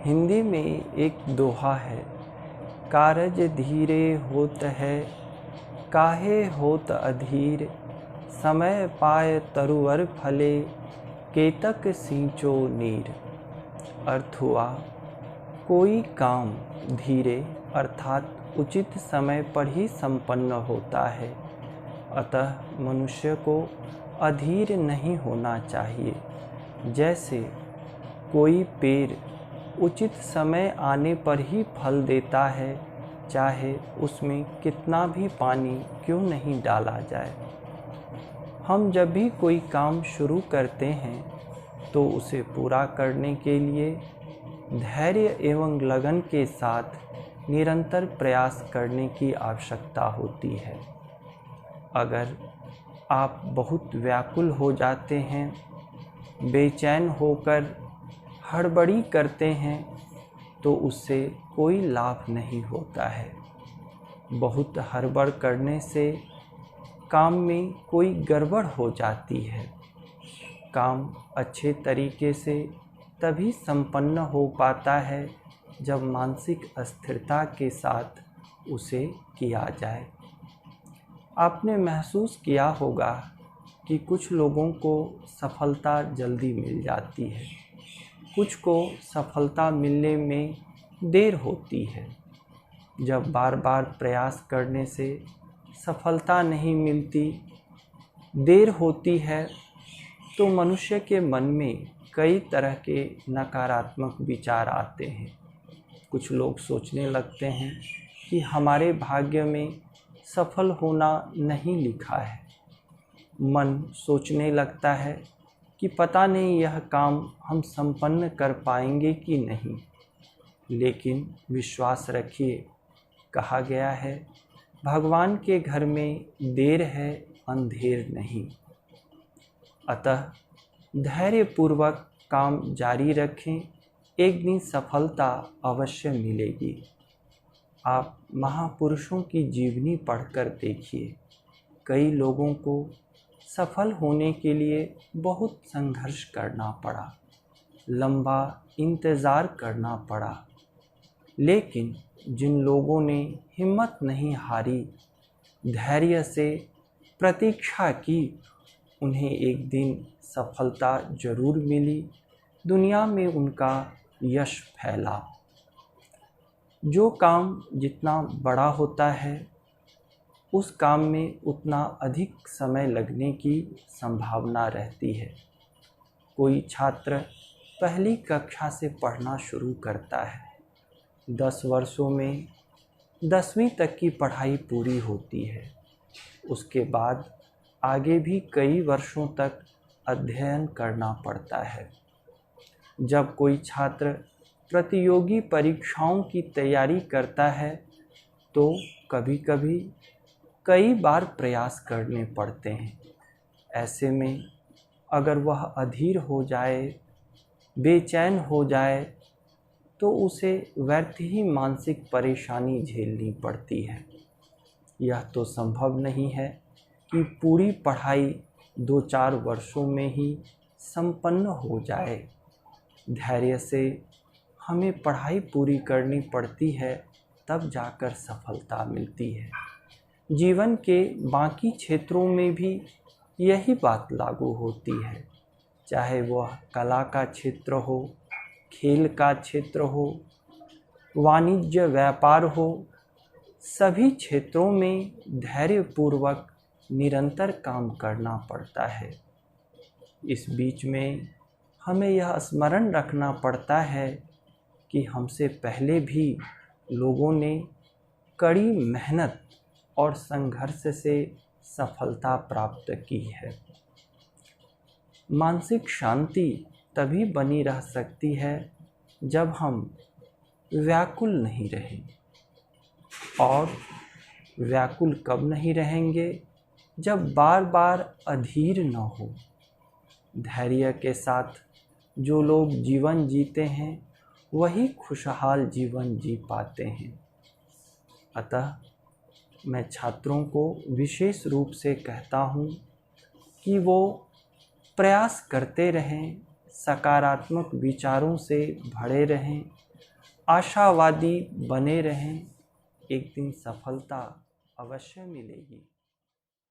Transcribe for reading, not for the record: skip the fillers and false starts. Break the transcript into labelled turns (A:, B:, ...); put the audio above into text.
A: हिंदी में एक दोहा है, कारज धीरे होत है, काहे होत अधीर, समय पाय तरुवर फले, केतक सींचो नीर। अर्थ हुआ, कोई काम धीरे अर्थात उचित समय पर ही संपन्न होता है, अतः मनुष्य को अधीर नहीं होना चाहिए। जैसे कोई पेड़ उचित समय आने पर ही फल देता है, चाहे उसमें कितना भी पानी क्यों नहीं डाला जाए। हम जब भी कोई काम शुरू करते हैं तो उसे पूरा करने के लिए धैर्य एवं लगन के साथ निरंतर प्रयास करने की आवश्यकता होती है। अगर आप बहुत व्याकुल हो जाते हैं, बेचैन होकर हड़बड़ी करते हैं, तो उससे कोई लाभ नहीं होता है। बहुत हड़बड़ करने से काम में कोई गड़बड़ हो जाती है। काम अच्छे तरीके से तभी संपन्न हो पाता है जब मानसिक स्थिरता के साथ उसे किया जाए। आपने महसूस किया होगा कि कुछ लोगों को सफलता जल्दी मिल जाती है, कुछ को सफलता मिलने में देर होती है। जब बार बार प्रयास करने से सफलता नहीं मिलती, देर होती है, तो मनुष्य के मन में कई तरह के नकारात्मक विचार आते हैं। कुछ लोग सोचने लगते हैं कि हमारे भाग्य में सफल होना नहीं लिखा है। मन सोचने लगता है कि पता नहीं यह काम हम संपन्न कर पाएंगे कि नहीं। लेकिन विश्वास रखिए, कहा गया है, भगवान के घर में देर है अंधेर नहीं। अतः धैर्यपूर्वक काम जारी रखें, एक दिन सफलता अवश्य मिलेगी। आप महापुरुषों की जीवनी पढ़कर देखिए, कई लोगों को सफल होने के लिए बहुत संघर्ष करना पड़ा, लंबा इंतज़ार करना पड़ा। लेकिन जिन लोगों ने हिम्मत नहीं हारी, धैर्य से प्रतीक्षा की, उन्हें एक दिन सफलता जरूर मिली, दुनिया में उनका यश फैला। जो काम जितना बड़ा होता है, उस काम में उतना अधिक समय लगने की संभावना रहती है। कोई छात्र पहली कक्षा से पढ़ना शुरू करता है, 10 वर्षों में 10वीं तक की पढ़ाई पूरी होती है। उसके बाद आगे भी कई वर्षों तक अध्ययन करना पड़ता है। जब कोई छात्र प्रतियोगी परीक्षाओं की तैयारी करता है, तो कभी-कभी कई बार प्रयास करने पड़ते हैं। ऐसे में अगर वह अधीर हो जाए, बेचैन हो जाए, तो उसे व्यर्थ ही मानसिक परेशानी झेलनी पड़ती है। यह तो संभव नहीं है कि पूरी पढ़ाई 2-4 वर्षों में ही संपन्न हो जाए। धैर्य से हमें पढ़ाई पूरी करनी पड़ती है, तब जाकर सफलता मिलती है। जीवन के बाकी क्षेत्रों में भी यही बात लागू होती है, चाहे वह कला का क्षेत्र हो, खेल का क्षेत्र हो, वाणिज्य व्यापार हो। सभी क्षेत्रों में धैर्यपूर्वक निरंतर काम करना पड़ता है। इस बीच में हमें यह स्मरण रखना पड़ता है कि हमसे पहले भी लोगों ने कड़ी मेहनत और संघर्ष से सफलता प्राप्त की है। मानसिक शांति तभी बनी रह सकती है जब हम व्याकुल नहीं रहें। और व्याकुल कब नहीं रहेंगे? जब बार बार अधीर न हो। धैर्य के साथ जो लोग जीवन जीते हैं, वही खुशहाल जीवन जी पाते हैं। अतः मैं छात्रों को विशेष रूप से कहता हूँ कि वो प्रयास करते रहें, सकारात्मक विचारों से भरे रहें, आशावादी बने रहें, एक दिन सफलता अवश्य मिलेगी।